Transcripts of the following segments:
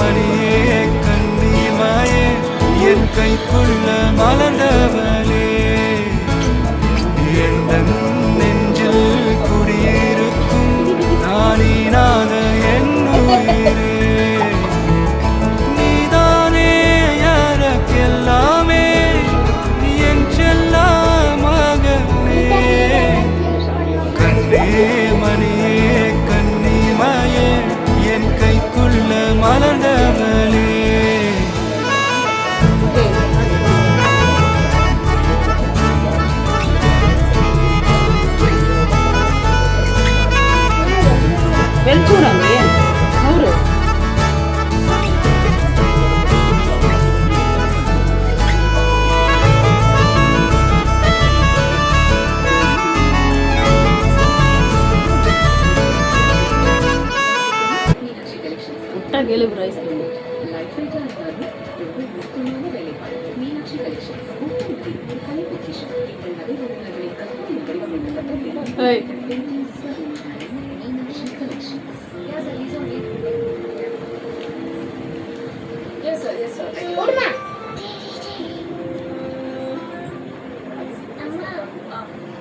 மணியே கண்ணிமாயே என் கைக்குள்ள மலர்ந்தவளே எந்தன் நெஞ்சில் குடியிருக்கும் நானீனாத என் உயிரே நீதானே எனக்கெல்லாமே என் செல்ல மகனே கண்ணே மணியே கண்ணிமாயே என் கைக்குள்ள மலர்ந்தவளே వెళ్తూరండి ఎవరు పుట్ట గెలుపు రైస్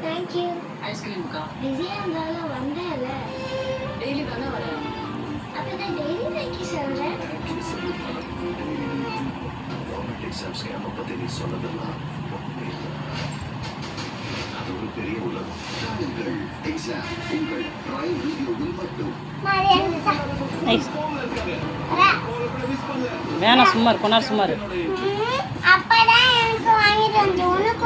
Thank you. ஐஸ்கிரீம் கா Busy இருந்தாலும் வந்தேன்ல. டெய்லி தானே வரேன். அப்பதான் daily thank you சொல்றேன். எக்ஸாம்ஸ் கேம்ப பத்தி நீ சொன்னதெல்லாம் அது ஒரு பெரிய உலகம். உங்கள் எக்ஸாம் உங்கள் பிரைம் வீடியோவில் மட்டும் நைஸ் வேணாம் சும்மா கொண்டார் சும்மா அப்பதான் எனக்கு வாங்கிட்டு வந்து உனக்கு